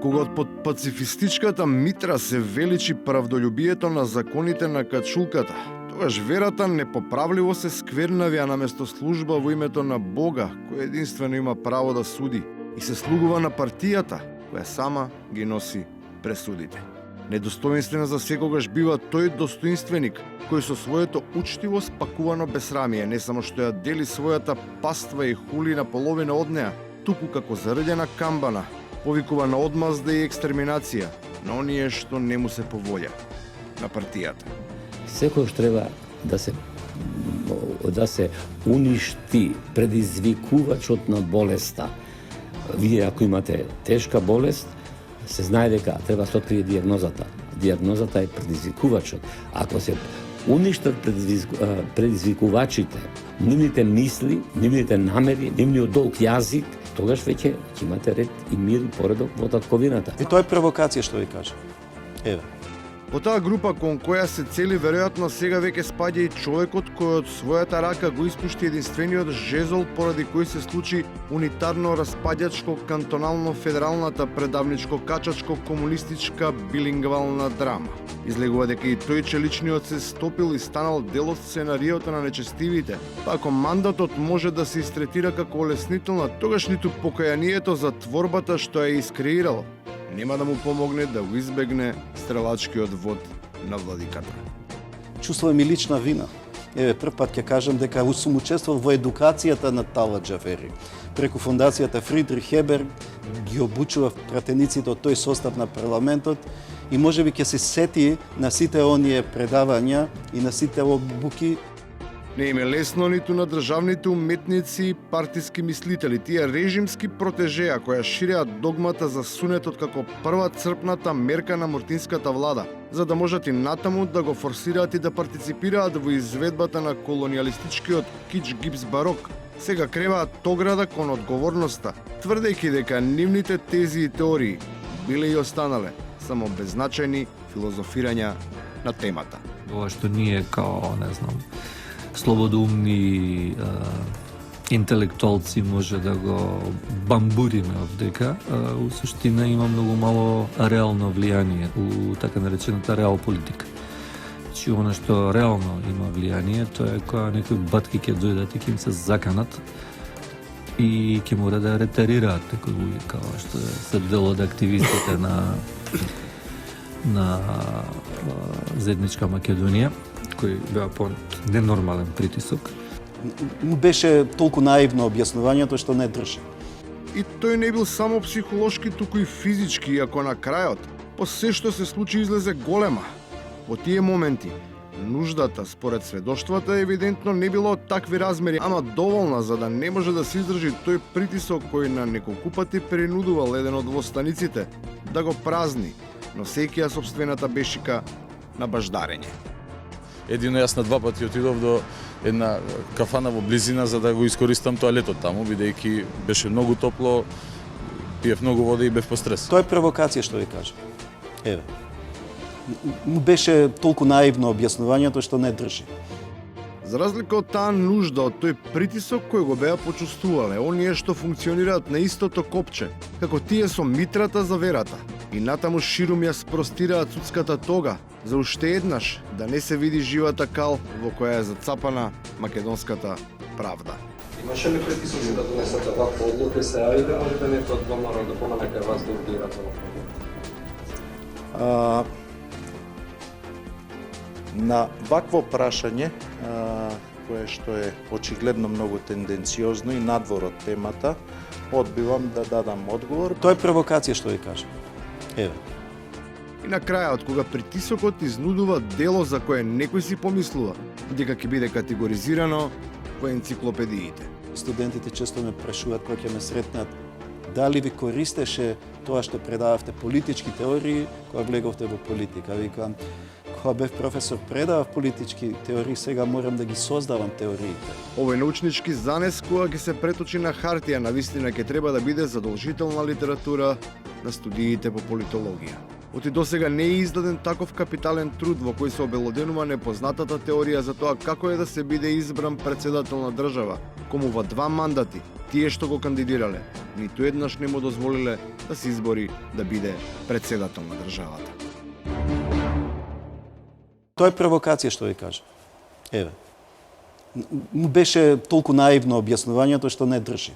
Кога од пацифистичката митра се величи правдолюбието на законите на качулката, тогаш верата непоправливо се сквернавија наместо служба во името на Бога, кој единствено има право да суди, и се слугува на партијата, која сама ги носи пресудите. Недостоинствен за секогаш бива тој достоинственик, кој со своето учтиво спакувано besramие не само што ја дели својата паства и хули на половина од неа, туку како зародена камбана, повикува на одмазда и екстерминација на оние што не му се поволја, на партијата. Секојаш треба да се уништи предизвикувачот на болеста. Вие ако имате тешка болест, се знае дека треба се открие дијагнозата. Дијагнозата е предизвикувачот. Ако се уништат предизвикувачите, нивните мисли, нивните намери, нивниот долг јазик, тогаш веќе ќе имате ред и мир и поредок во татковината. И тоа е провокација што ви кажа. Еве. По таа група кон која се цели веројатно сега веќе спаѓа и човекот кој од својата рака го испушти единствениот жезол поради кој се случи унитарно распаѓачко кантонално федералната предавничко качачко комунистичка билингвална драма. Излегува дека и тој челичниот се стопил и станал дел од сценариото на нечестивите, па ако мандатот може да се истретира како олеснителна, тогаш ниту покајанието за творбата што ја искреирал нема да му помогне да го избегне стрелачкиот вод на владиката. Чувствувам и лична вина. Еве, прв пат ќе кажам дека сум учествувал во едукацијата на Талат Џафери. Преку фондацијата Фридрих Хебер ги обучував пратениците од тој состав на парламентот и можеби ќе се сети на сите оние предавања и на сите обуки. Не им е лесно ниту на државните уметници и партиски мислители, тие режимски протежеа која ширеат догмата за сунетот како прва црпната мерка на мортинската влада, за да можат и натаму да го форсираат и да партиципираат во изведбата на колониалистичкиот кич гипс барок. Сега креваат ограда кон одговорноста, тврдејќи дека нивните тези и теории биле и останале само беззначајни филозофирања на темата. Ова што ние као, не знам, слободоумни интелектуалци може да го бамбуриме овдека, у суштина има многу мало реално влијание у така наречената реал политика. Значи, она што реално има влијание, тоа е кога некои батки ќе дојдат и ќе им се заканат и ќе мора да ретарираат некои луѓе, како што се дел од активистите на Заедничка Македонија, кој беа под ненормален притисок. Беше толку наивно објаснувањето што не држи. И тој не бил само психолошки, туку и физички, иако на крајот, по се што се случи излезе голема. Во тие моменти, нуждата според сведоштвата евидентно не било од такви размери, ама доволна за да не може да се издржи тој притисок кој на неколку пати принудувал еден од востаниците да го празни, носејќи ја сопствената бешика на баждарење. Едино јас на два пати отидов до една кафана во близина за да го искористам тоалетот таму, бидејќи беше многу топло, пиев многу вода и бев по стрес. Тоа е провокација што ви кажа. Еве. Беше толку наивно објаснувањето што не држи. За разлика од таа нужда, од тој притисок кој го беа почувствувале, оние што функционираат на истото копче, како тие со митрата за верата, и натаму ширум ја спростираат судската тога, за уште еднаш да не се види живата кал во која е зацапана македонската правда. Имаше ли притисоци да донесете ваква одлука и се јавите, можете некој од ВМРО да помага кај вас да ургирате во фонда? На вакво прашање, кое што е очигледно многу тенденциозно и надвор од темата, одбивам да дадам одговор. Тоа е провокација што ви кажа. Еве. И на крајот, кога притисокот изнудува дело за кое некој си помислува, дека ќе биде категоризирано во енциклопедиите. Студентите често ме прашуваат кога ќе ме сретнат дали ви користеше тоа што предававте политички теории кога влеговте во политика. Викам, кога бев професор предавав политички теории, сега морам да ги создавам теориите. Овој научнички занес кога ќе се преточи на хартија, навистина ќе треба да биде задолжителна литература на студиите по политологија. Оти досега не е издаден таков капитален труд во кој се обелоденува непознатата теорија за тоа како е да се биде избран председател на држава, ова 2 мандати, тие што го кандидирале, ниту еднаш не му дозволиле да се избори да биде председател на државата. Тоа е провокација што ви кажа. Еве. Беше толку наивно објаснувањето што не држи.